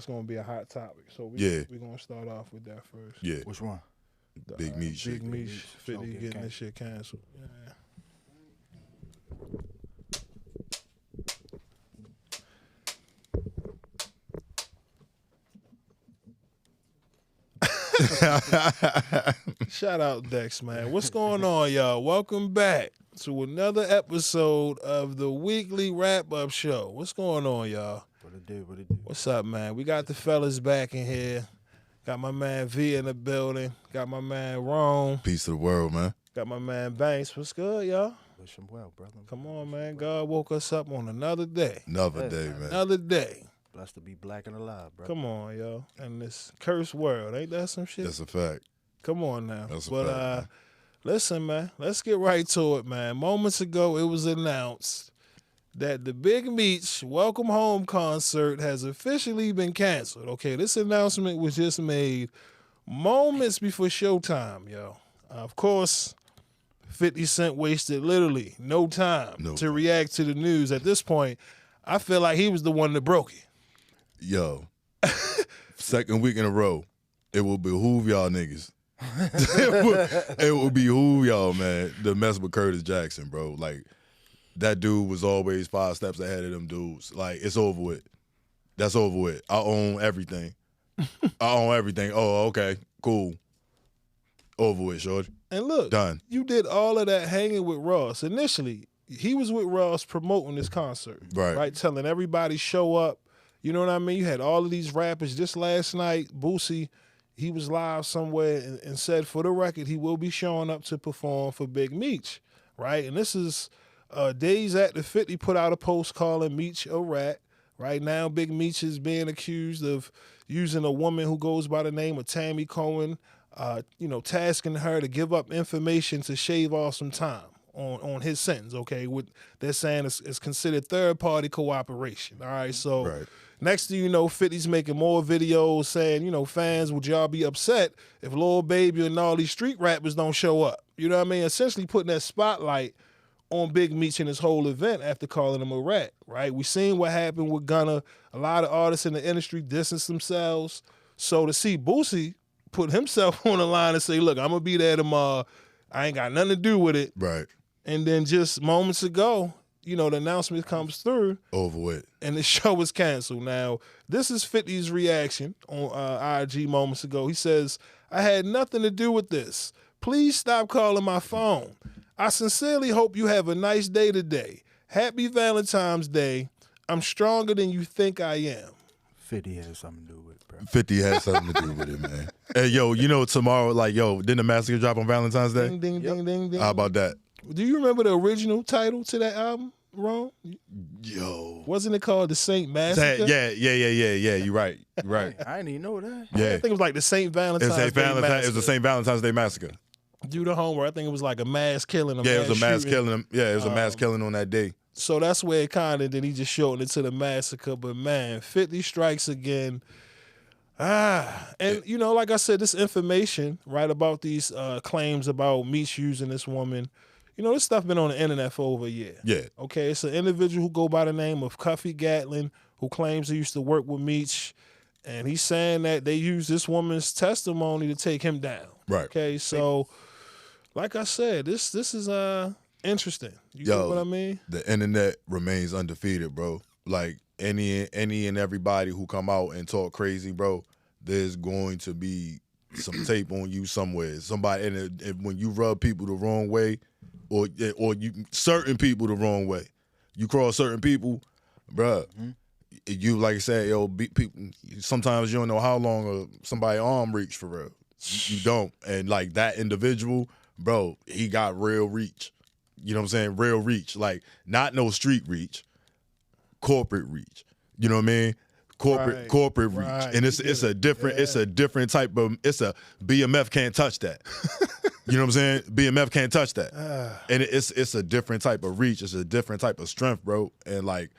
It's gonna be a hot topic. So we're gonna start off with that first. Yeah. Which one? The, Big Meech shit. Big Meech, 50 getting getting canceled. this shit canceled. Yeah. Shout out Dex, man. What's going on, y'all? Welcome back to another episode of the weekly wrap-up show. What's going on, y'all? What it do? What it do? What's up, man? We got the fellas back in here. Got my man V in the building. Got my man Rome. Peace to the world, man. Got my man Banks. What's good, y'all? Wish him well, brother. Come on, man. God woke us up on another day. Another Yes, day, man. man. Another day. Blessed to be black and alive, bro. Come on, yo. In this cursed world. Ain't that some shit? That's a fact. Come on now. That's a But fact, man. listen, man, let's get right to it, man. Moments ago, it was announced that the Big Meech Welcome Home concert has officially been canceled. Okay, this announcement was just made moments before showtime, yo. Of course, 50 Cent wasted literally no time to react to the news. At this point, I feel like he was the one that broke it. Yo, second week in a row, it will behoove y'all niggas. it will behoove y'all, man, to mess with Curtis Jackson, bro. Like, that dude was always 5 steps ahead of them dudes. Like, it's over with. That's over with. I own everything. I own everything. Oh, okay, cool. Over with, shorty. And look, Done. You did all of that hanging with Ross. Initially, he was with Ross promoting this concert. Right. Telling everybody show up. You know what I mean? You had all of these rappers. Just last night, Boosie, he was live somewhere and said, for the record, he will be showing up to perform for Big Meech, right? And this is days after 50 put out a post calling Meech a rat. Right now, Big Meech is being accused of using a woman who goes by the name of Tammy Cohen, tasking her to give up information to shave off some time on his sentence, okay? They're saying it's considered third-party cooperation, all right? So Right. next thing you know, 50's making more videos saying, fans, would y'all be upset if Lil Baby and all these street rappers don't show up? You know what I mean? Essentially putting that spotlight on Big Meech and his whole event after calling him a rat, right? We seen what happened with Gunna. A lot of artists in the industry distance themselves. So to see Boosie put himself on the line and say, look, I'm going to be there tomorrow. I ain't got nothing to do with it. Right. And then just moments ago, the announcement comes through. Over with. And the show was canceled. Now, this is 50's reaction on IG moments ago. He says, I had nothing to do with this. Please stop calling my phone. I sincerely hope you have a nice day today. Happy Valentine's Day. I'm stronger than you think I am. 50 has something to do with it, bro. 50 has something to do with it, man. Hey, yo, tomorrow, didn't the Massacre drop on Valentine's Day? Ding, ding, ding, ding, ding. How about that? Do you remember the original title to that album, Ron? Yo. Wasn't it called The Saint Massacre? Yeah. You're right. You're right. I didn't even know that. I Yeah. think it was like the Saint Valentine's It Day Massacre. was the St. Valentine's Day Massacre. Do the homework. I think it was like a mass killing. Yeah, it was a mass shooting. killing. Yeah, it was a mass killing on that day. So that's where it kind of, then he just shortened it to the massacre. But man, 50 strikes again. And like I said, this information, right, about these claims about Meech using this woman, this stuff been on the internet for over a year. Yeah. Okay, it's an individual who go by the name of Cuffy Gatlin, who claims he used to work with Meech, and he's saying that they used this woman's testimony to take him down. Right. Okay, so like I said, this is interesting. You know what I mean? The internet remains undefeated, bro. Like any and everybody who come out and talk crazy, bro, there's going to be some tape on you somewhere. Somebody, and when you rub people the wrong way, or you certain people the wrong way, you cross certain people, bruh. You, like I said, people. Sometimes you don't know how long somebody's arm reach for real. You don't, and like that individual, bro, he got real reach. You know what I'm saying? Real reach, like not no street reach, corporate reach. You know what I mean? Corporate reach, and it's a different type of. It's a BMF can't touch that. You know what I'm saying? BMF can't touch that, and it's a different type of reach. It's a different type of strength, bro. And like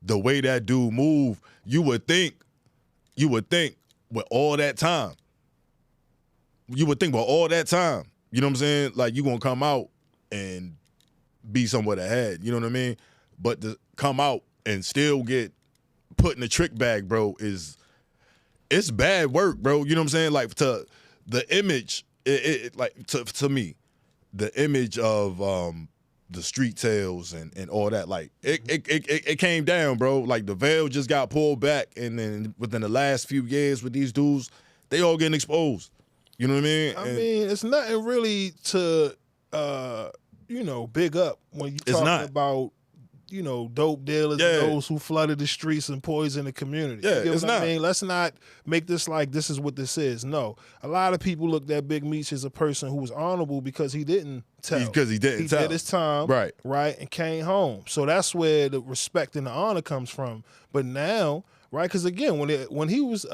the way that dude move, you would think with all that time, you know what I'm saying? Like you gonna come out and be somewhat ahead. You know what I mean? But to come out and still get put in the trick bag, bro, is it's bad work, bro. You know what I'm saying? Like to the image, like to me, the image of the street tales and all that, like it came down, bro. Like the veil just got pulled back, and then within the last few years with these dudes, they all getting exposed. You know what I mean? I mean, it's nothing really to big up when you talking about dope dealers and those who flooded the streets and poisoned the community. Yeah, you know it's what I not. mean? Let's not make this like this is what this is. No. A lot of people looked at Big Meech as a person who was honorable because he didn't tell. Because he didn't tell. He did his time. Right, and came home. So that's where the respect and the honor comes from. But now, right, because again, when he was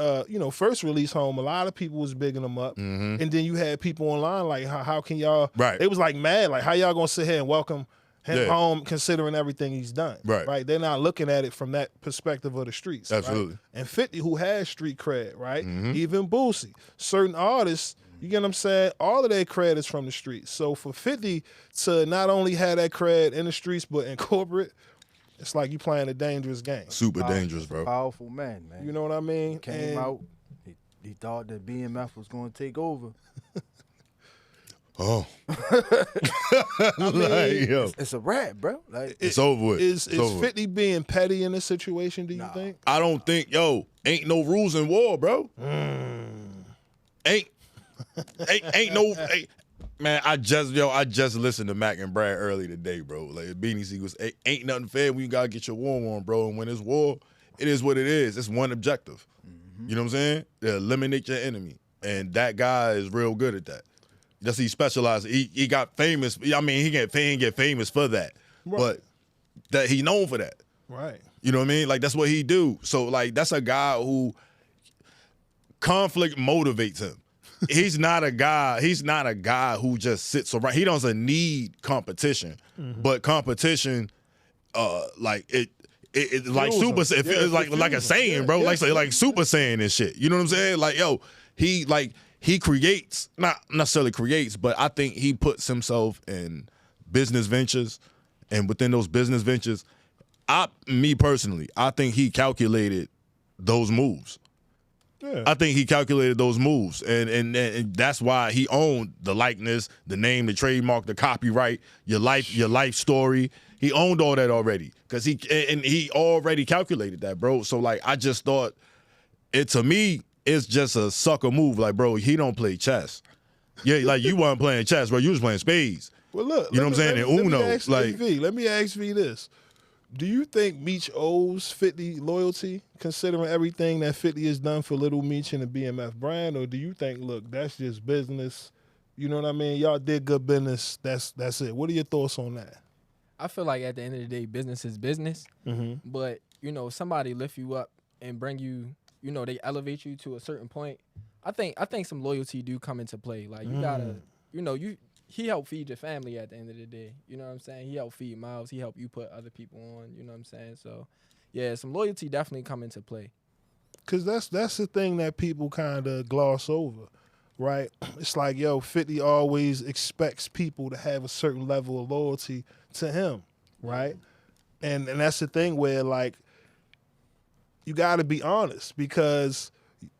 first released home, a lot of people was bigging him up. Mm-hmm. And then you had people online like, how can y'all Right. They was like mad, like how y'all gonna sit here and welcome him home considering everything he's done. Right. They're not looking at it from that perspective of the streets. Absolutely. Right? And 50, who has street cred, right? Mm-hmm. Even Boosie. Certain artists, you get what I'm saying? All of their cred is from the streets. So for 50 to not only have that cred in the streets, but in corporate, it's like you playing a dangerous game. Super dangerous, bro. Powerful man. You know what I mean? Came out, he thought that BMF was going to take over. Oh. I mean, It's a wrap, bro. Like it's over with. Is over 50 being petty in this situation, do you think? I don't think, ain't no rules in war, bro. Ain't no. Man, I just listened to Mac and Brad early today, bro. Like Beanie C was, ain't nothing fair when you gotta get your war on, bro. And when it's war, it is what it is. It's one objective. Mm-hmm. You know what I'm saying? To eliminate your enemy, and that guy is real good at that. That's he specialized. He got famous. I mean, he didn't get famous for that, but that he known for that. Right. You know what I mean? Like that's what he do. So like that's a guy who conflict motivates him. He's not a guy who just sits around. He doesn't need competition, but competition, like it like super. It feels like a saying, bro. Like super saying and shit. You know what I'm saying? Like he creates, not necessarily creates, but I think he puts himself in business ventures, and within those business ventures, me personally, I think he calculated those moves. Yeah. I think he calculated those moves, and that's why he owned the likeness, the name, the trademark, the copyright, your life story. He owned all that already because he already calculated that, bro. So like, I just thought to me, it's just a sucker move. Like, bro, he don't play chess. Yeah, like you weren't playing chess, bro. You was playing spades. Well, look, you know what I'm saying? And Uno, let me ask V this. Do you think Meech owes 50 loyalty, considering everything that 50 has done for Little Meech and the BMF brand, or do you think, look, that's just business? You know what I mean? Y'all did good business. That's it. What are your thoughts on that? I feel like at the end of the day, business is business. Mm-hmm. But somebody lift you up and bring you, they elevate you to a certain point. I think some loyalty do come into play. Like you gotta, he helped feed your family at the end of the day. You know what I'm saying? He helped feed Miles. He helped you put other people on. You know what I'm saying? So, yeah, some loyalty definitely come into play. Because that's the thing that people kind of gloss over, right? It's like, 50 always expects people to have a certain level of loyalty to him, right? And that's the thing where, like, you got to be honest because,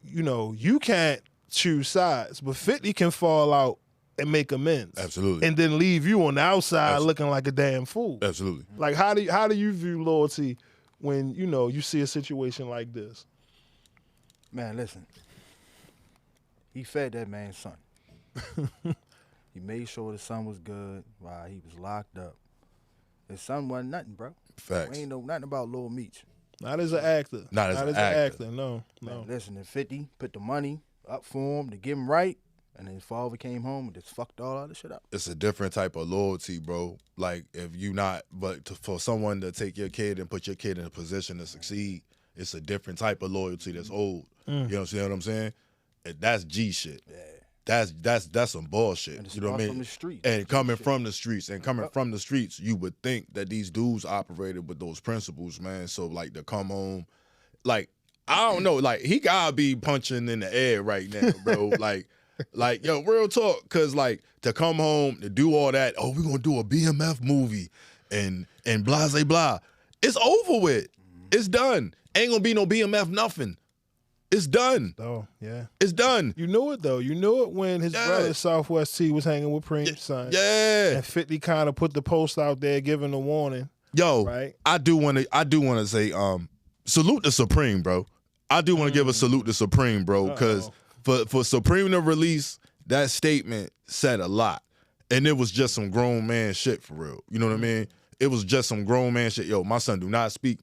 you can't choose sides, but 50 can fall out and make amends. Absolutely. And then leave you on the outside looking like a damn fool. Absolutely. Like, how do you view loyalty when, you see a situation like this? Man, listen. He fed that man's son. He made sure the son was good while he was locked up. His son wasn't nothing, bro. Facts. We ain't know nothing about Lil Meech. Not as an actor. Not as an actor. No. Man, listen, if 50 put the money up for him to get him right, and then his father came home and just fucked all that shit up. It's a different type of loyalty, bro. Like, if you not, for someone to take your kid and put your kid in a position to succeed, it's a different type of loyalty that's old. You know what I'm saying? And that's G shit. Yeah. That's some bullshit. And you know what I mean? From the streets. And coming from the streets, you would think that these dudes operated with those principles, man. So like to come home, like I don't know, like he gotta be punching in the air right now, bro. like yo, real talk, cause like to come home to do all that. Oh, we're gonna do a BMF movie and blah blah blah. It's over with. It's done. Ain't gonna be no BMF nothing. It's done. Oh, yeah. It's done. You knew it, though. You knew it when his Yeah. brother, Southwest T, was hanging with Preem's son. Yeah. And 50 kind of put the post out there giving a warning. Yo, Right. I do want to say, salute to Supreme, bro. I do want to give a salute to Supreme, bro, because for Supreme to release that statement said a lot. And it was just some grown man shit for real. You know what I mean? It was just some grown man shit. Yo, my son do not speak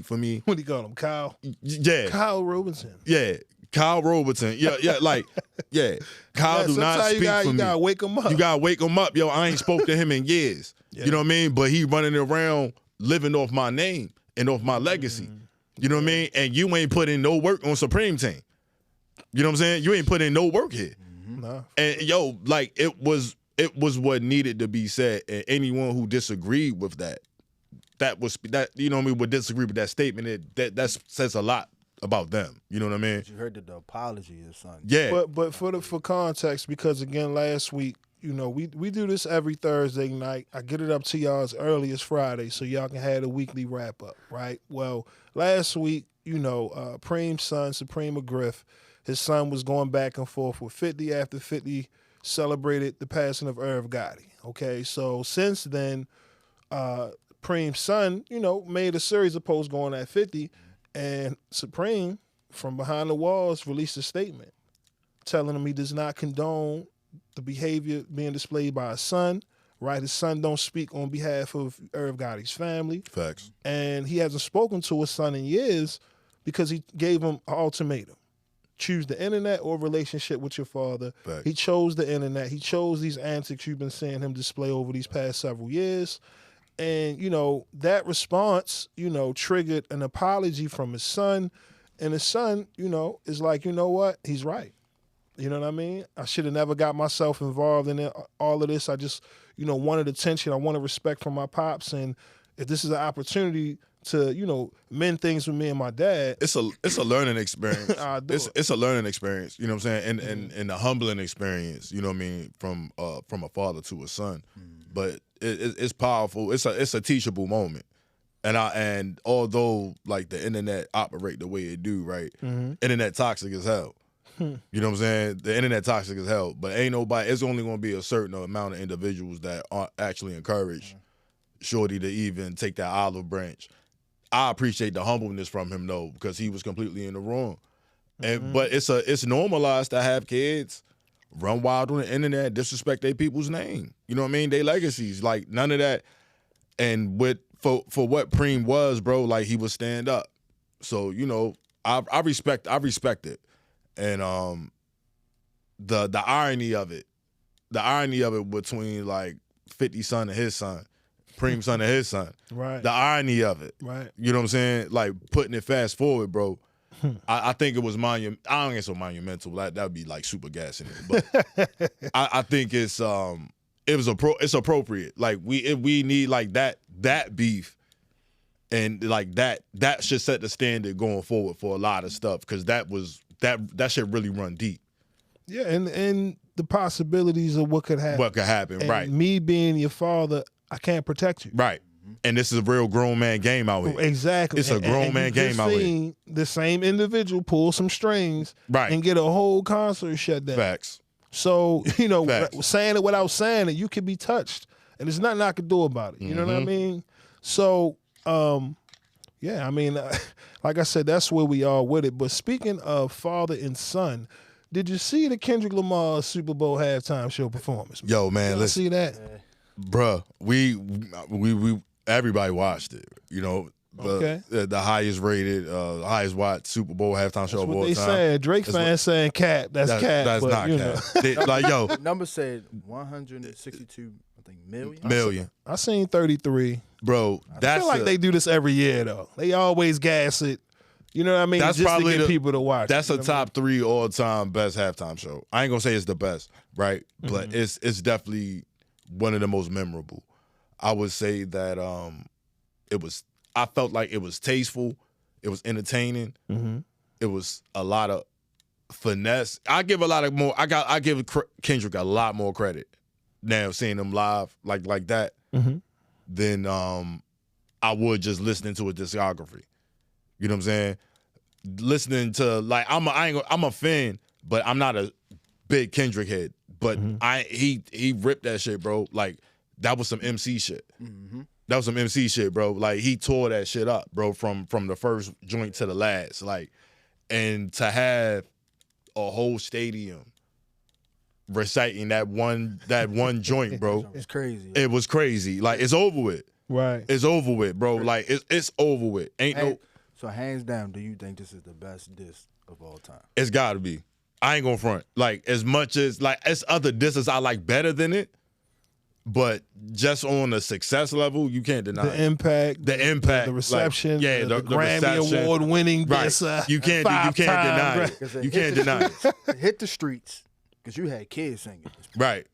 for me. What do you call him? Kyle? Yeah. Kyle Robinson. Yeah. Kyle Robertson. Yeah, yeah. Kyle do not speak for me. You gotta wake him up. You gotta wake him up. Yo, I ain't spoke to him in years. Yeah. You know what I mean? But he running around living off my name and off my legacy. You know what I mean? And you ain't put in no work on Supreme team. You know what I'm saying? You ain't put in no work here. No. And yo, like it was what needed to be said. And anyone who disagreed with that you know what I mean, would disagree with that statement. That says a lot about them. You know what I mean? You heard the apology of his son. Yeah. But for context, because again, last week, you know, we do this every Thursday night. I get it up to y'all as early as Friday, so y'all can have a weekly wrap up, right? Well, last week, you know, Preem's son, Supreme McGriff, his son was going back and forth with 50 after 50 celebrated the passing of Irv Gotti. Okay, so since then, Preem's son, you know, made a series of posts going at 50, and Supreme, from behind the walls, released a statement telling him he does not condone the behavior being displayed by his son, right? His son don't speak on behalf of Irv Gotti's family. Facts. And he hasn't spoken to his son in years because he gave him an ultimatum. Choose the internet or relationship with your father. Facts. He chose the internet. He chose these antics you've been seeing him display over these past several years. And, you know, that response, you know, triggered an apology from his son. And his son, you know, is like, you know what? He's right. You know what I mean? I should have never got myself involved in all of this. I just, you know, wanted attention. I wanted respect from my pops. And if this is an opportunity to, you know, mend things with me and my dad. It's a learning experience. It's a learning experience, you know what I'm saying? And a humbling experience, you know what I mean, from a father to a son. But it's powerful. It's a teachable moment. And although like the internet operate the way it do, right? Internet toxic as hell. You know what I'm saying? The internet toxic as hell. But ain't nobody, it's only gonna be a certain amount of individuals that aren't actually encourage Shorty to even take that olive branch. I appreciate the humbleness from him though, because he was completely in the wrong. And but it's normalized to have kids run wild on the internet, disrespect their people's name. You know what I mean? They legacies. Like none of that. And for what Preem was, bro, like he would stand up. So, you know, I respect it. And the irony of it between like 50 son and his son, Preem's son and his son. Right. The irony of it. Right. You know what I'm saying? Like putting it fast forward, bro. I think it was I don't get so monumental. That would be like super gassing it. But I think it's appropriate. Like we need like that beef, and like that should set the standard going forward for a lot of stuff, because that should really run deep. Yeah, and the possibilities of what could happen. What could happen, And right? me being your father, I can't protect you. Right. And this is a real grown man game out here. Exactly. It's a grown man game out here. Seen the same individual pull some strings Right. and get a whole concert shut down. Facts. So, you know, Facts. saying it without saying it, you can be touched. And there's nothing I can do about it. You know what I mean? So, yeah, I mean, like I said, that's where we are with it. But speaking of father and son, did you see the Kendrick Lamar Super Bowl halftime show performance? Yo, man, Y'all listen. see that? Bruh, we everybody watched it. You know, the highest rated, highest watched Super Bowl halftime show of What all they time. saying? Drake fans saying cap. That's cap. That's but, not you cap. know. Like, yo, The number said 162, I think, million. million. I seen 33. Bro, I that's feel like they do this every year though. They always gas it. You know what I mean? That's just probably to get people to watch. That's you a know what I mean? top 3 all-time best halftime show. I ain't gonna say it's the best, right? But it's definitely one of the most memorable. I would say that I felt like it was tasteful, it was entertaining, it was a lot of finesse. I give Kendrick a lot more credit now seeing him live like that than I would just listening to a discography. You know what I'm saying? listening to like I'm a fan, but I'm not a big Kendrick head. But he ripped that shit, bro. Like that was some MC shit. That was some MC shit, bro. Like he tore that shit up, bro, from the first joint to the last. Like, and to have a whole stadium reciting that one joint, bro. It's crazy. It was crazy. Like it's over with. Right. It's over with, bro. Like it's over with. So hands down, do you think this is the best diss of all time? It's gotta be. I ain't gonna front. Like as much as like it's other disses I like better than it. But just on the success level, you can't deny the impact, the reception, like, yeah, the Grammy reception. Award-winning, right? You can't deny it. You can't deny it. It hit the streets because you had kids singing this. Right.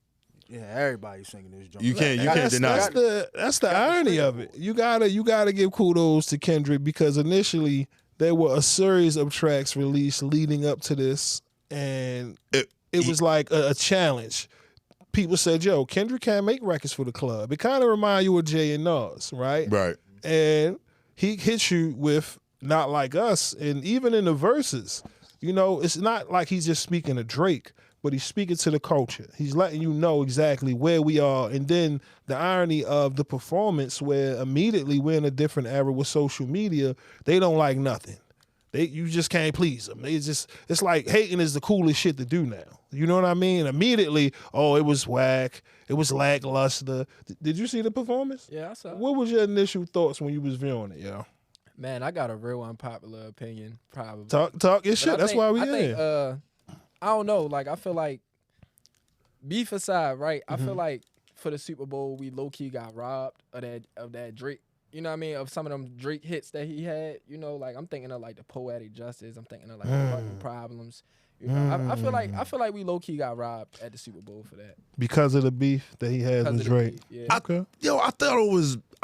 You had everybody singing this joint. You can't deny it. That's the irony of it. You gotta give kudos to Kendrick because initially there were a series of tracks released leading up to this, and it was like a challenge. People said, yo, Kendrick can't make records for the club. It kind of reminds you of Jay and Nas, right? Right. And he hits you with Not Like Us. And even in the verses, you know, it's not like he's just speaking to Drake, but he's speaking to the culture. He's letting you know exactly where we are. And then the irony of the performance where immediately we're in a different era with social media, they don't like nothing. You just can't please them. It's like hating is the coolest shit to do now. You know what I mean? Immediately, oh, it was whack. It was lackluster. Did you see the performance? Yeah, I saw it. What was your initial thoughts when you was viewing it, yo? Man, I got a real unpopular opinion, probably. Talk your shit. That's why we here. I don't know. Like, I feel like, beef aside, right? I feel like for the Super Bowl, we low-key got robbed of that Drake. You know what I mean? Of some of them Drake hits that he had. You know, like I'm thinking of like the Poetic Justice. I'm thinking of like the Fucking Problems. You know, I feel like we low key got robbed at the Super Bowl for that because of the beef that he had with Drake. Yeah. I thought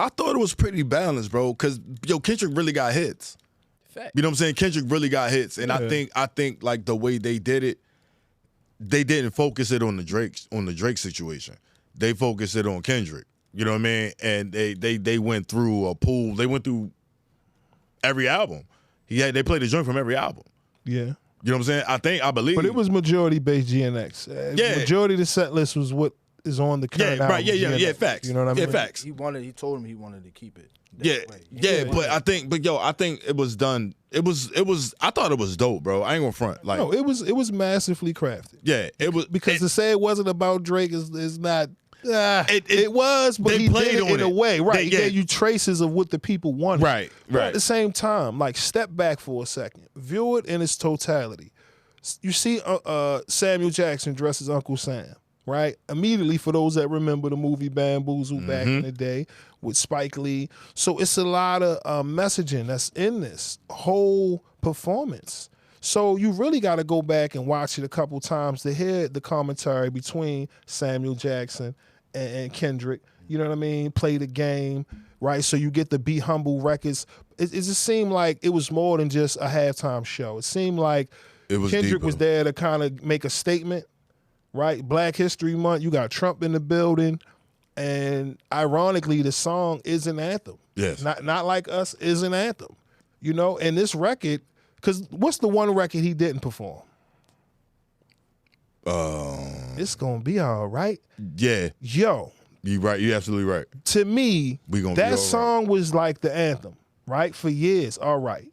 it was pretty balanced, bro. Cause Kendrick really got hits. Fact. You know what I'm saying? Kendrick really got hits, and I think like the way they did it, they didn't focus it on the Drake situation. They focused it on Kendrick. You know what I mean? And they went through a pool. They went through every album. They played a joint from every album. Yeah. You know what I'm saying? I believe. But it was majority based GNX. Yeah. Majority of the set list was what is on the current album. Right. Yeah. Facts. You know what I mean? Yeah, facts. He told him he wanted to keep it. Yeah. But I think it was done. It was. I thought it was dope, bro. I ain't gonna front. Like, no, it was massively crafted. Yeah, it was because to say it wasn't about Drake is not. It was, but he played did it on in a way, right? He yeah. gave you traces of what the people wanted, right. But at the same time, like step back for a second, view it in its totality. You see, Samuel Jackson dressed as Uncle Sam, right? Immediately, for those that remember the movie Bamboozle back in the day with Spike Lee, so it's a lot of messaging that's in this whole performance. So you really got to go back and watch it a couple times to hear the commentary between Samuel Jackson and Kendrick. You know what I mean? Play the game, right? So you get the Be Humble records. It just seemed like it was more than just a halftime show. It seemed like Kendrick was there to kind of make a statement, right? Black History Month, you got Trump in the building, and ironically, the song is an anthem. Yes. Not Like Us is an anthem, you know? And this record, because what's the one record he didn't perform? It's gonna be all right. Yeah. Yo. You right. You're absolutely right. To me, that song was like the anthem, right? For years, all right.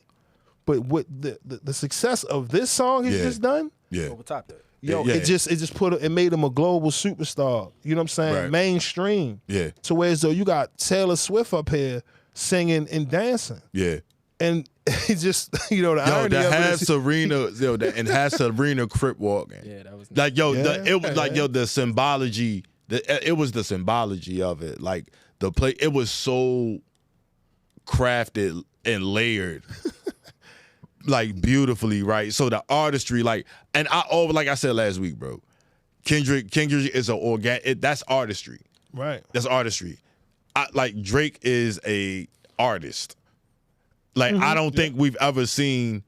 But what the success of this song has just done, over top that. Yo, it just it made him a global superstar. You know what I'm saying? Right. Mainstream. Yeah. To where as though you got Taylor Swift up here singing and dancing. Yeah. And it just, the irony that of has it. Serena, and has Serena crip walking. Yeah, that was like it was like the symbology. It was the symbology of it. Like the play, it was so crafted and layered, like beautifully, right? So the artistry, like I said last week, bro. Kendrick is an organic. That's artistry, right? That's artistry. Like Drake is a artist. Like I don't think we've ever seen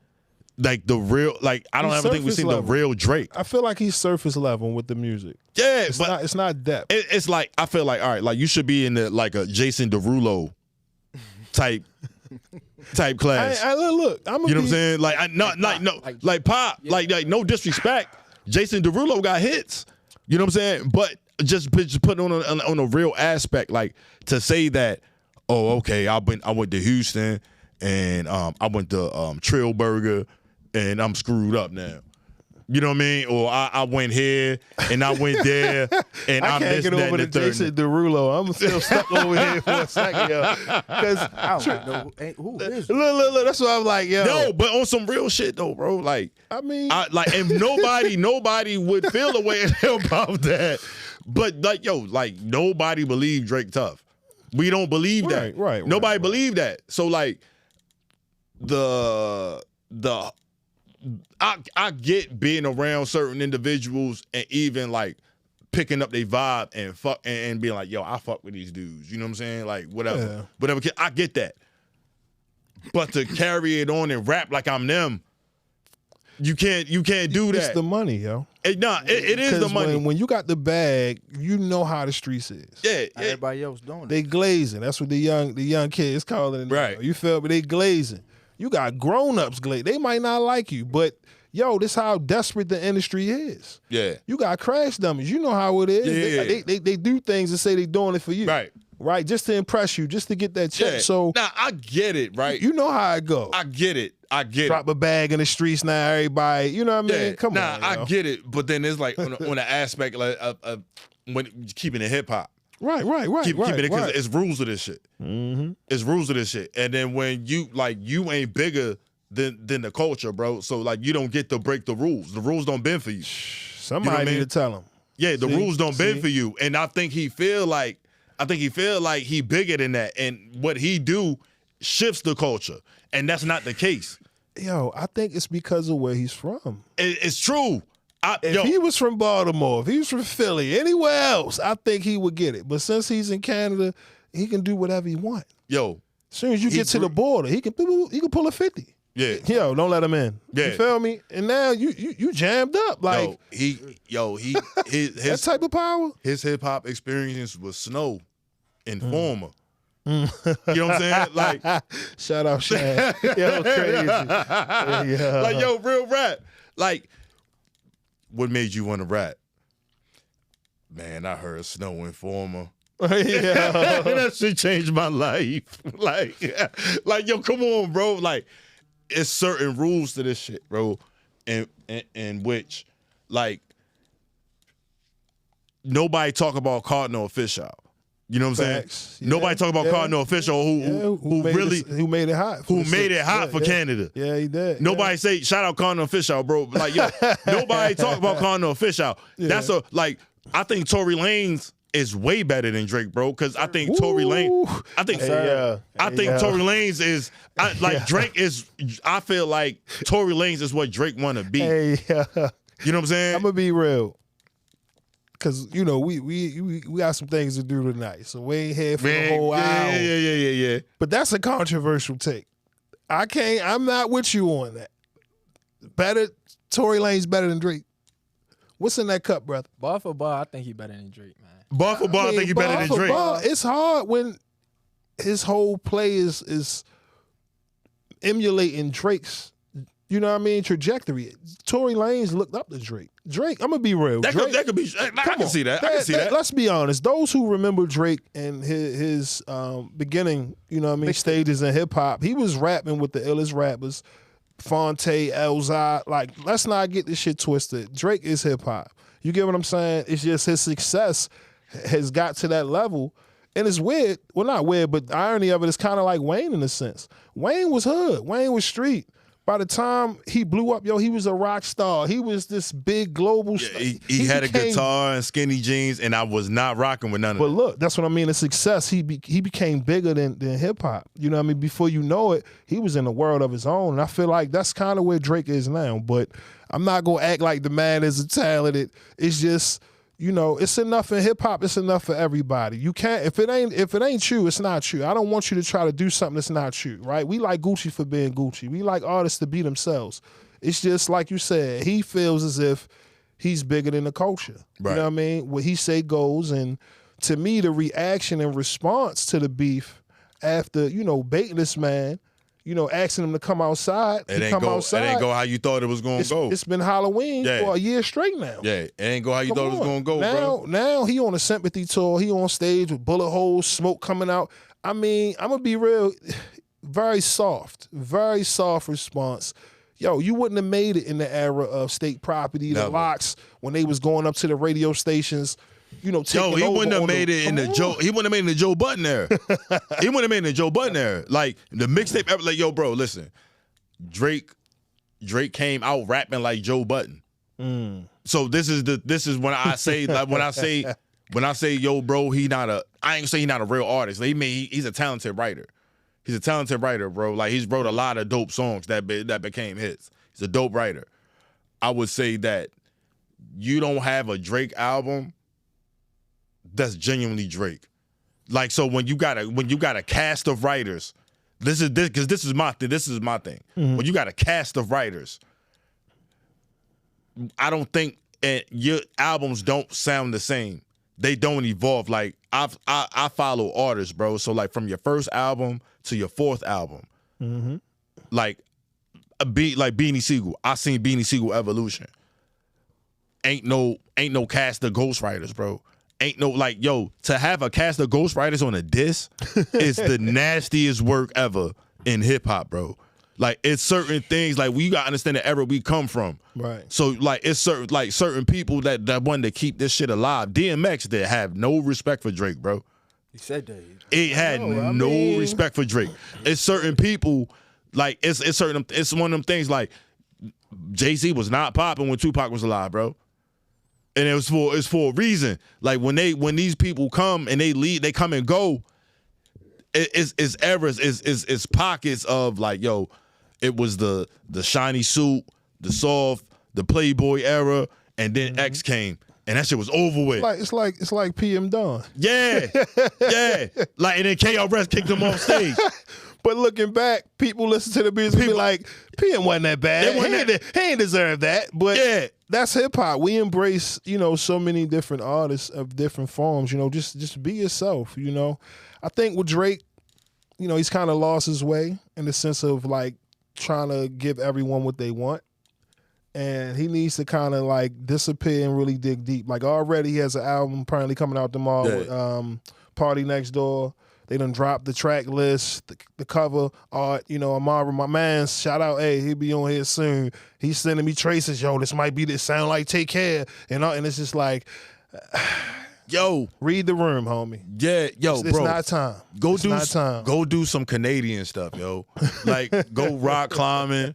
like the real. Like I don't ever think we've seen the real Drake. I feel like he's surface level with the music. Yeah, it's not depth. It's like I feel like all right, like you should be in the like a Jason Derulo type type class. Look, I'm You know what I'm saying? Like Pop, like no disrespect. Jason Derulo got hits. You know what I'm saying? But just put on a real aspect, like to say that, oh, okay, I went to Houston and I went to Trill Burger and I'm screwed up now. You know what I mean? Or I went here and I went there and I can't get over to Jason Derulo. I'm still stuck over here for a second, yo. Because I don't know who is it? Look, that's what I'm like, yo. No, but on some real shit though, bro. Like, I mean, and nobody would feel a way about that. But like, yo, like nobody believed Drake tough. We don't believe that. Right. Nobody believed that. So like, I get being around certain individuals and even like picking up their vibe and being like, yo, I fuck with these dudes. You know what I'm saying? Like whatever. I get that. But to carry it on and rap like I'm them, you can't do that. It's the money, yo. It is the money. When you got the bag, you know how the streets is. Yeah. Everybody else doing it. They glazing. That's what the young kids calling it. Right. Now. You feel me? They glazing. You got grown-ups glaze. They might not like you, but yo, this how desperate the industry is. Yeah. You got crash dummies. You know how it is. Yeah. They do things and say they doing it for you. Right. Just to impress you, just to get that check. Yeah. So now I get it, right? You know how it go. I get it. Drop a bag in the streets now, everybody. You know what I mean? Yeah. Come on. I get it, but then it's like on an aspect like of when keeping it hip hop. Right. Keeping it because it's rules of this shit. Mm-hmm. It's rules of this shit. And then when you ain't bigger than the culture, bro. So like you don't get to break the rules. The rules don't bend for you. Somebody need to tell him. Yeah, the rules don't bend for you. And I think he feel like he bigger than that. And what he do shifts the culture. And that's not the case. Yo, I think it's because of where he's from. It's true. If he was from Baltimore, if he was from Philly, anywhere else, I think he would get it. But since he's in Canada, he can do whatever he want. Yo. As soon as you get to the border, he can pull a 50. Yeah. Yo, don't let him in. Yeah. You feel me? And now you jammed up. Like his that type of power. His hip hop experience was Snow and Former. You know what I'm saying? Like, shout out Shaq. Yo, crazy. Yeah. Like, yo, real rap. Like, what made you want to rap? Man, I heard Snow and Former. Yeah. That shit changed my life. Like, yo, come on, bro. Like, it's certain rules to this shit, bro. In which, like, nobody talk about Cardinal Official. You know what I'm saying? Yeah, nobody talk about Cardinal Official who made it hot. Who made it hot for Canada. Yeah, he did. Nobody say, shout out Cardinal Official, bro. Like, yo, nobody talk about Cardinal Official. Yeah. I think Tory Lanez is way better than Drake, bro. Because I think Tory Lanez, Tory Lanez is, Drake is, I feel like Tory Lanez is what Drake want to be. You know what I'm saying? I'm going to be real. Because, you know, we got some things to do tonight. So we ain't here for the whole hour. Yeah. But that's a controversial take. I'm not with you on that. Tory Lanez better than Drake. What's in that cup, brother? Bar for bar, I think he better than Drake, man. Bar for bar, I think he better than Drake. It's hard when his whole play is emulating Drake's, you know what I mean, trajectory. Tory Lanez looked up to Drake. I'm gonna be real. That could be. I can see that. I can see that. Let's be honest. Those who remember Drake and his beginning, you know what I mean, stages in hip hop, he was rapping with the illest rappers, Fonte, Elzai. Like, let's not get this shit twisted. Drake is hip hop. You get what I'm saying? It's just his success has got to that level. And it's weird. Well, not weird, but the irony of it is kind of like Wayne in a sense. Wayne was hood. Wayne was street. By the time he blew up, he was a rock star. He was this big global star. He had a guitar and skinny jeans, and I was not rocking with none of that. But look, that's what I mean. The success, he became bigger than hip hop. You know what I mean? Before you know it, he was in a world of his own. And I feel like that's kind of where Drake is now. But I'm not gonna act like the man isn't talented. It's just, you know, it's enough in hip hop. It's enough for everybody. You can't if it ain't you, it's not you. I don't want you to try to do something that's not you, right? We like Gucci for being Gucci. We like artists to be themselves. It's just like you said. He feels as if he's bigger than the culture. Right. You know what I mean? What he say goes. And to me, the reaction and response to the beef after, you know, baiting this man, asking him to come outside. It ain't go how you thought it was gonna go. It's been Halloween for a year straight now. Yeah, it ain't go how you thought it was gonna go, bro. Now he on a sympathy tour. He on stage with bullet holes, smoke coming out. I mean, I'm gonna be real, very soft response. Yo, you wouldn't have made it in the era of state property, the locks, when they was going up to the radio stations. Taking he over wouldn't have made it in the Joe. He wouldn't have made it in the Joe Budden era. He wouldn't have made it in the Joe Budden era. Like the mixtape ever. Like, yo, bro, listen. Drake came out rapping like Joe Budden. So this is when I say when I say yo, bro, I ain't say he not a real artist. Like, he's a talented writer. He's a talented writer, bro. Like, he's wrote a lot of dope songs that became hits. He's a dope writer. I would say that you don't have a Drake album that's genuinely Drake. Like, so when you got a cast of writers, this is my thing. Mm-hmm. When you got a cast of writers, I don't think your albums don't sound the same. They don't evolve. Like, I follow artists, bro. So like from your first album to your fourth album, like Beanie Siegel. I seen Beanie Siegel evolution. Ain't no cast of ghostwriters, bro. Ain't no, like, yo, to have a cast of ghostwriters on a disc is the nastiest work ever in hip hop, bro. Like, it's certain things, like, you gotta understand the era we come from. Right. So, like, it's certain people that wanted to keep this shit alive. DMX did have no respect for Drake, bro. He said that. It had no respect for Drake. It's certain people, like, it's one of them things, like, Jay-Z was not popping when Tupac was alive, bro. And it's for a reason. Like, when these people come and they leave, they come and go, it's errors, it's pockets of, like, yo, it was the shiny suit, the soft, the Playboy era, and then X came, and that shit was over with. It's like PM Dawn. Yeah, yeah. Like, and then KRS kicked him off stage. But looking back, people listen to the beats and be like, PM wasn't that bad. He ain't deserve that. But yeah, that's hip hop. We embrace, so many different artists of different forms. Just be yourself. I think with Drake, he's kind of lost his way in the sense of, like, trying to give everyone what they want. And he needs to kind of, like, disappear and really dig deep. Like, already he has an album apparently coming out tomorrow with Party Next Door. They done dropped the track list, the cover art. Amara, my man, shout out, hey, he'll be on here soon. He's sending me traces, yo, this might be this sound like Take Care. And it's just like, yo, read the room, homie. Yeah, yo, it's bro. It's not time. Go do some Canadian stuff, yo. Like, go rock climbing,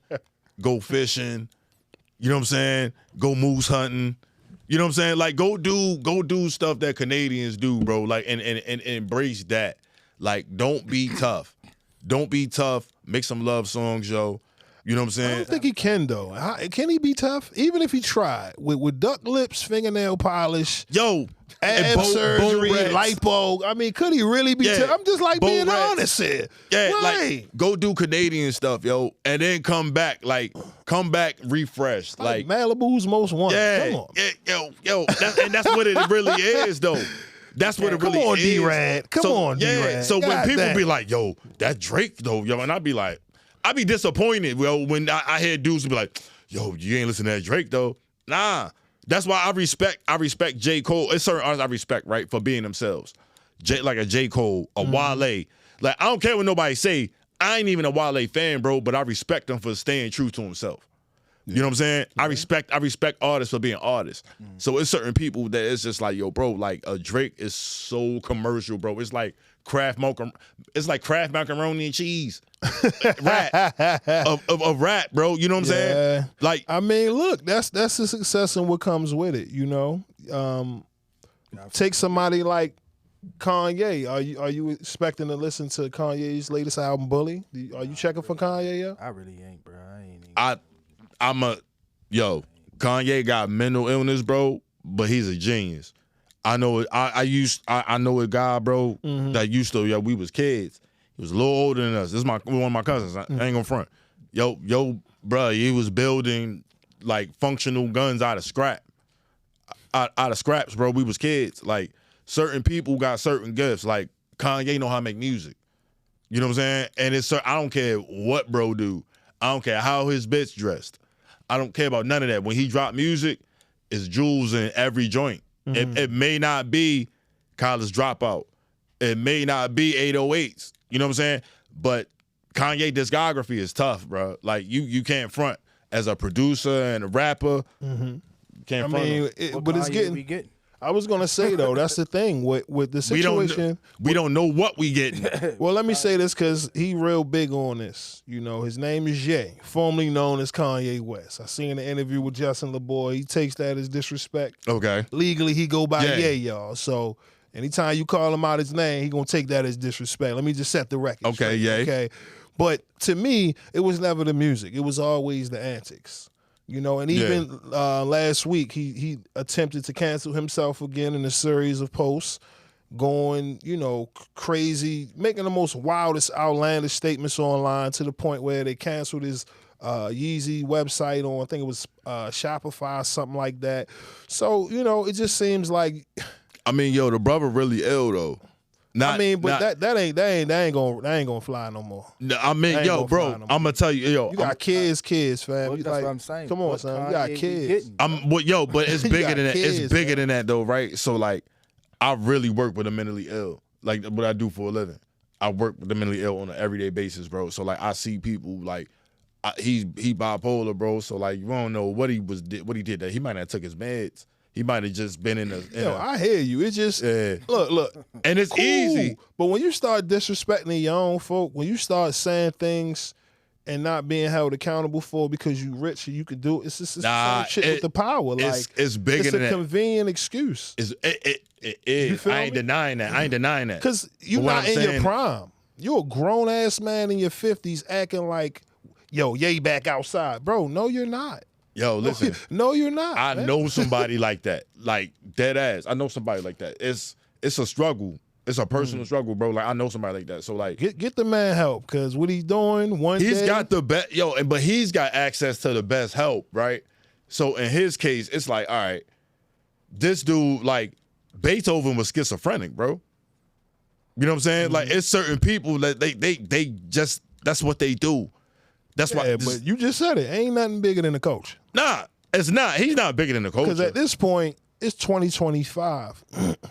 go fishing. You know what I'm saying? Go moose hunting. You know what I'm saying? Like, go do stuff that Canadians do, bro. Like, and embrace that. Like, don't be tough. Don't be tough. Make some love songs, yo. You know what I'm saying? I don't think he can, though. Can he be tough? Even if he tried. With duck lips, fingernail polish, yo, ab surgery, lipo. I mean, could he really be tough? I'm just like being honest here. Yeah, like, go do Canadian stuff, yo, and then come back refreshed. Like Malibu's Most Wanted. Yeah, come on. Yeah, yo, that's what it really is, though. That's what it really is. Come on, D-Rad. Come on, D-Rad. So when people be like, yo, that Drake, though, yo, and I be disappointed, yo, when I hear dudes be like, yo, you ain't listening to that Drake, though. Nah. That's why I respect J. Cole. It's certain artists I respect, right, for being themselves. Like a J. Cole, a Wale. Like, I don't care what nobody say. I ain't even a Wale fan, bro, but I respect him for staying true to himself. You know what I'm saying? Mm-hmm. I respect artists for being artists. Mm-hmm. So it's certain people that it's just like, yo, bro, like Drake is so commercial, bro. It's like Kraft macaroni and cheese. Rap of rap, bro. You know what I'm saying? Like, I mean, look, that's the success and what comes with it. Take somebody like Kanye. Are you expecting to listen to Kanye's latest album, Bully? Are you checking for Kanye? Yeah? I really ain't, bro. Kanye got mental illness, bro, but he's a genius. I know it. I know a guy, bro, that used to. We was kids. He was a little older than us. This is one of my cousins. I ain't gonna front. Yo, bro, he was building like functional guns out of scraps, bro. We was kids. Like, certain people got certain gifts. Like, Kanye know how to make music. You know what I'm saying? And I don't care what bro do. I don't care how his bitch dressed. I don't care about none of that. When he drop music, it's jewels in every joint. It may not be College Dropout. It may not be 808s. You know what I'm saying? But Kanye discography is tough, bro. Like you can't front as a producer and a rapper. You can't front him. But it's getting. I was gonna say though, that's the thing with the situation. We don't know what we getting. Well, let me say this because he real big on this. You know, his name is Ye, formerly known as Kanye West. I seen an interview with Justin LeBoy. He takes that as disrespect. Okay. Legally, he go by Ye, y'all. So anytime you call him out his name, he gonna take that as disrespect. Let me just set the record. Okay, straight, Ye. Okay. But to me, it was never the music. It was always the antics. You know, and even last week, he attempted to cancel himself again in a series of posts, going, you know, crazy, making the most wildest, outlandish statements online to the point where they canceled his Yeezy website on, I think it was Shopify or something like that. So, you know, it just seems like... I mean, yo, the brother really ill, though. That ain't gonna fly no more. I mean, yo, bro, I'm gonna tell you, yo, you got kids, fam. Well, that's what I'm saying. Come on, What son, you got Kanye kids. But it's bigger than that. kids, It's bigger man. than that, though, right? So, like, I really work with the mentally ill, like what I do for a living. I work with the mentally ill on an everyday basis, bro. So, like, I see people like he bipolar, bro. So, like, you don't know what he did. That he might not have took his meds. He might have just been in a. I hear you. It's just look, and it's cool. easy. But when you start disrespecting your own folk, when you start saying things and not being held accountable for because you rich and you can do it, it's just some shit with the power. Like it's bigger than that. It's a convenient excuse. It is. I ain't denying that. Because you're not in your prime. You're a grown ass man in your 50s acting like, yo, Ye back outside, bro. No, you're not. Yo, listen. No, you're not. I know somebody like that. Like, dead ass. I know somebody like that. It's a struggle. It's a personal struggle, bro. Like, I know somebody like that. So, like, get the man help, because what he's doing he's got the best, but he's got access to the best help, right? So in his case, it's like, all right, this dude, like, Beethoven was schizophrenic, bro. You know what I'm saying? Like, it's certain people that they just, that's what they do. That's why. But you just said it. Ain't nothing bigger than the coach. Nah, it's not. He's not bigger than the coach. Because at this point, it's 2025.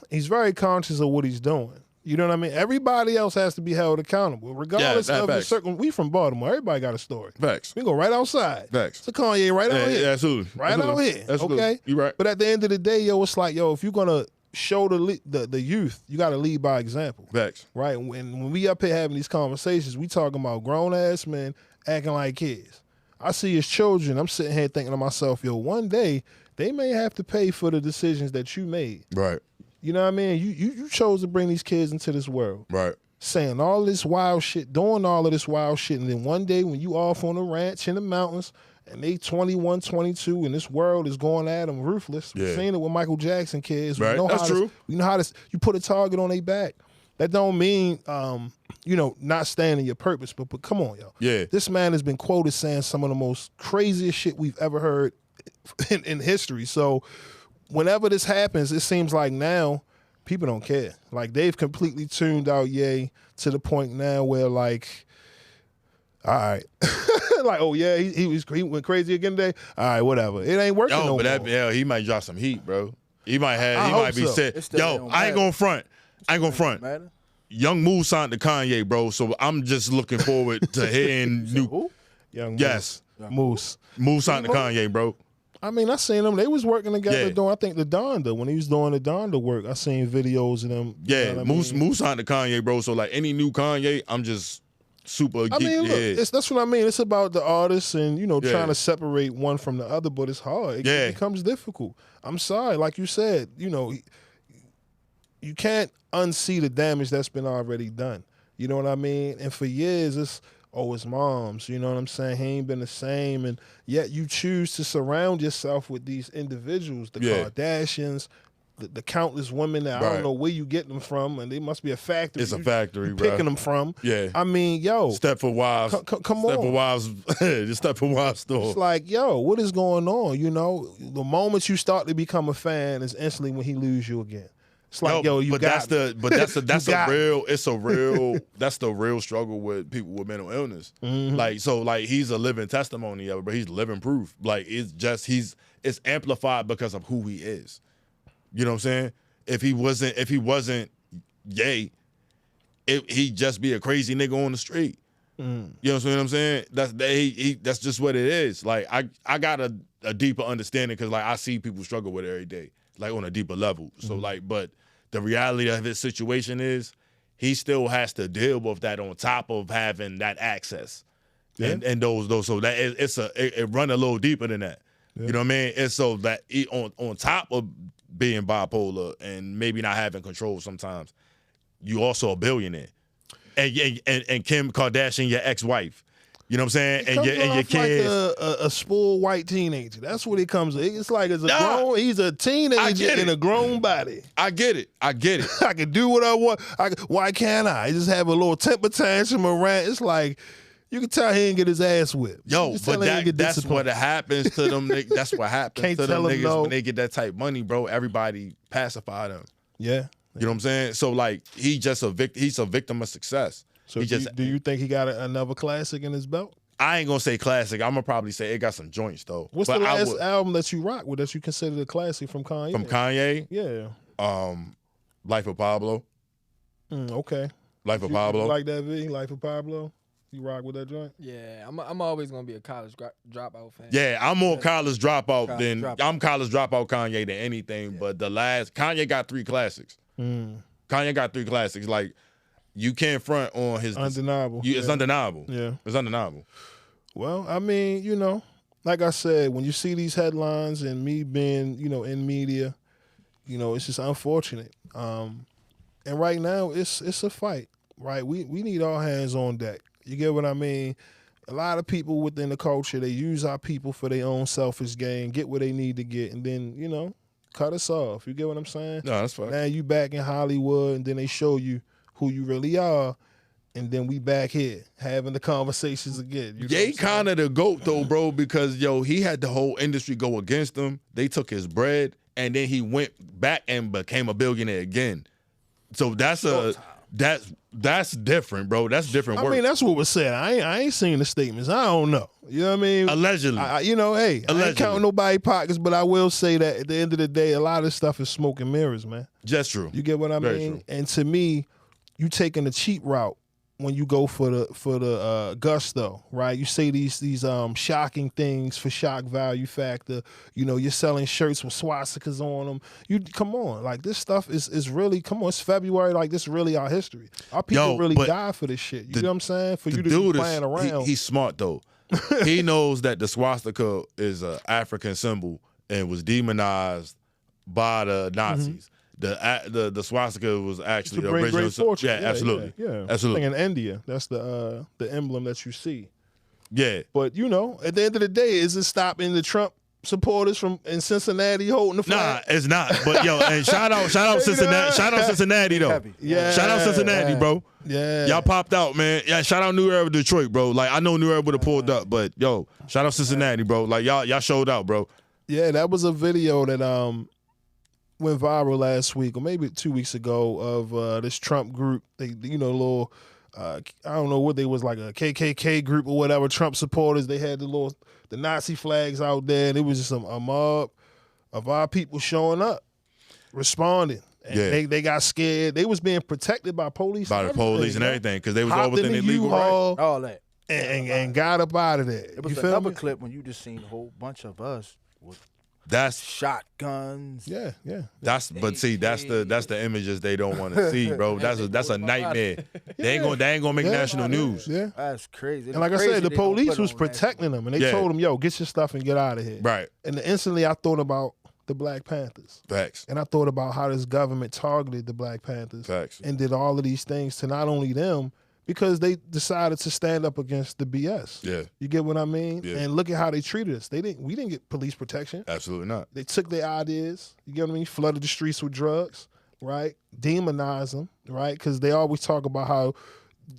He's very conscious of what he's doing. You know what I mean? Everybody else has to be held accountable, regardless of the circle. We from Baltimore. Everybody got a story. Facts. We go right outside. Facts. It's a Kanye right out here. Yeah, absolutely. Right out here. Absolutely. Okay? You right. But at the end of the day, it's like, if you're going to show the youth, you got to lead by example. Facts. Right? When we up here having these conversations, we talking about grown-ass men acting like kids. I see his children. I'm sitting here thinking to myself, one day they may have to pay for the decisions that you made. Right. You know what I mean? You chose to bring these kids into this world. Right. Saying all this wild shit, doing all of this wild shit, and then one day when you off on a ranch in the mountains and they 21, 22, and this world is going at them ruthless. Yeah. We've seen it with Michael Jackson kids. Right. That's true. We know how to, you put a target on their back. That don't mean, not staying in your purpose, but come on, yo. Yeah. This man has been quoted saying some of the most craziest shit we've ever heard in history. So whenever this happens, it seems like now people don't care. Like, they've completely tuned out Ye to the point now where, like, all right. Like, oh, yeah, he went crazy again today? All right, whatever. It ain't working no more. He might drop some heat, bro. He might be set. Yo, I ain't gonna front. Young Moose signed to Kanye, bro. So I'm just looking forward to hearing new. Young Moose. Yes, Moose. Moose signed to Kanye, bro. I mean, I seen them. They was working together doing, I think, the Donda. When he was doing the Donda work, I seen videos of them. Yeah, you know Moose signed to Kanye, bro. So, like, any new Kanye, I'm just super geek. Look, that's what I mean. It's about the artists and, trying to separate one from the other, but it's hard. It becomes difficult. I'm sorry. Like you said, you can't unsee the damage that's been already done. You know what I mean? And for years, it's moms. You know what I'm saying? He ain't been the same. And yet you choose to surround yourself with these individuals, the Kardashians, the countless women that I don't know where you get them from, and they must be a factory. It's a factory, bro. Picking them from. Yeah. I mean, Stepford Wives. Come on. Stepford Wives. The Stepford Wives store. It's like, what is going on? The moment you start to become a fan is instantly when he lose you again. It's like, yo, you but got that's the real struggle with people with mental illness. Mm-hmm. Like he's a living testimony of it, but he's living proof. Like it's amplified because of who he is. You know what I'm saying? If he wasn't gay, he'd just be a crazy nigga on the street. You know what I'm saying? That's just what it is. Like I got a deeper understanding because like I see people struggle with it every day, like on a deeper level. So like, but the reality of his situation is he still has to deal with that on top of having that access. Yeah. And those so that it run a little deeper than that. Yeah. You know what I mean? And so that on top of being bipolar and maybe not having control sometimes, you also a billionaire. And Kim Kardashian, your ex-wife. You know what I'm saying? And your kids. Like a spoiled white teenager. That's what it comes to. It's like he's a teenager in a grown body. I get it. I can do what I want. Why can't I? Just have a little temper tantrum around. It's like, you can tell he didn't get his ass whipped. Yo, but that's what happens to them. That's what happens to them niggas when they get that type money, bro. Everybody pacify them. Yeah. You know what I'm saying? So like he's a victim of success. So do you think he got another classic in his belt? I ain't gonna say classic. I'm gonna probably say it got some joints though. What's the last album that you rock with that you consider a classic from Kanye? From Kanye? Yeah. Life of Pablo. Okay. Life of Pablo. You like that V? Life of Pablo? You rock with that joint? Yeah, I'm always gonna be a college dropout fan. Yeah, I'm more college dropout than I'm college dropout Kanye than anything. Yeah. But Kanye got 3 classics. Kanye got 3 classics. Like you can't front on his undeniable. It's undeniable. Yeah, it's undeniable. Well, I mean, you know, like I said, when you see these headlines and me being, you know, in media, you know, it's just unfortunate. And right now, it's a fight. Right, we need all hands on deck. You get what I mean? A lot of people within the culture, they use our people for their own selfish gain, get what they need to get, and then, you know, cut us off. You get what I'm saying? No, that's fine. Now you back in Hollywood, and then they show you who you really are, and then we back here having the conversations again. You know Ye kind of the GOAT, though, bro, because, yo, he had the whole industry go against him. They took his bread, and then he went back and became a billionaire again. So that's different, bro. That's different work. I mean, that's what was said. I ain't seen the statements. I don't know. You know what I mean? Allegedly. You know, hey, I ain't counting nobody's pockets, but I will say that at the end of the day, a lot of this stuff is smoke and mirrors, man. Just true. You get what I Very mean? true. And to me, you taking the cheap route when you go for the gusto, right? You say these shocking things for shock value factor. You know, you're selling shirts with swastikas on them. You come on, like this stuff is really, come on, it's February, like this is really our history. Our people really die for this shit. You know what I'm saying? For you to be playing around. He's smart though. He knows that the swastika is an African symbol and was demonized by the Nazis. The swastika was actually the original. Fortune. Yeah, absolutely. Yeah. Absolutely. In India, that's the emblem that you see. Yeah. But you know, at the end of the day, is it stopping the Trump supporters from in Cincinnati holding the flag? Nah, it's not. But yo, and shout out Cincinnati. Shout out Cincinnati though. Yeah. Shout out Cincinnati, bro. Yeah. Y'all popped out, man. Yeah, shout out New Era Detroit, bro. Like I know New Era would have pulled up, but yo, shout out Cincinnati, bro. Like y'all showed out, bro. Yeah, that was a video that went viral last week or maybe 2 weeks ago of this Trump group. They, you know, little I don't know what they was, like a KKK group or whatever. Trump supporters. They had the Nazi flags out there, and it was just a mob of our people showing up, responding. And they got scared. They was being protected by police. By the police and everything, because they was all within their legal right. All that. And got up out of there. It was another clip when you just seen a whole bunch of us with shotguns. Yeah. That's the images they don't want to see, bro. That's a nightmare. They ain't gonna make national news. Yeah, that's crazy. And like I said, the police was protecting them, and they told them, "Yo, get your stuff and get out of here." Right. And instantly, I thought about the Black Panthers. Facts. And I thought about how this government targeted the Black Panthers. Facts. And did all of these things to not only them, because they decided to stand up against the BS. Yeah. You get what I mean? Yeah. And look at how they treated us. We didn't get police protection. Absolutely not. They took their ideas, you get what I mean? Flooded the streets with drugs, right? Demonized them, right? Because they always talk about how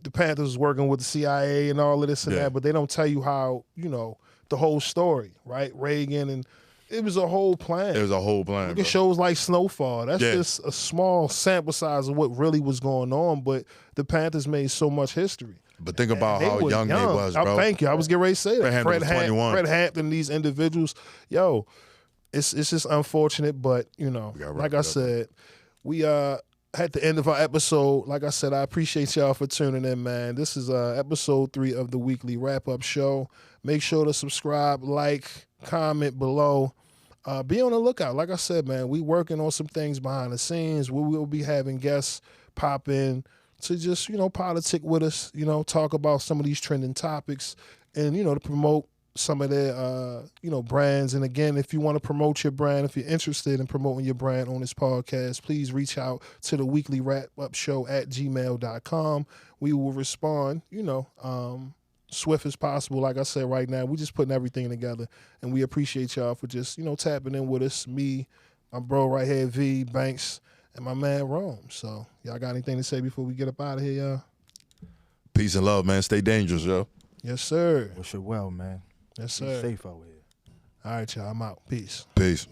the Panthers was working with the CIA and all of this and that, but they don't tell you how, you know, the whole story, right? Reagan It was a whole plan. It was a whole plan, Look bro. at shows like Snowfall. That's Yeah. just a small sample size of what really was going on, but the Panthers made so much history. But think about They how were young they was, bro. Thank you. I was getting ready to say that. Fred Hampton was 21. Fred Hampton, these individuals, yo, it's just unfortunate, but you know, We gotta wrap like it I up, said, we at the end of our episode. Like I said, I appreciate y'all for tuning in, man. This is episode 3 of the weekly wrap up show. Make sure to subscribe, like, comment below. Be on the lookout. Like I said, man, we working on some things behind the scenes. We will be having guests pop in to just, politic with us, talk about some of these trending topics and, to promote some of their, brands. And again, if you want to promote your brand, if you're interested in promoting your brand on this podcast, please reach out to the weekly wrap-up show at gmail.com. We will respond, swift as possible. Like I said, right now, we're just putting everything together, and we appreciate y'all for just, tapping in with us. Me, my bro right here, V, Banks, and my man, Rome. So y'all got anything to say before we get up out of here, y'all? Peace and love, man. Stay dangerous, yo. Yes, sir. Wish you well, man. Yes, Be sir. safe out here. All right, y'all. I'm out. Peace. Peace.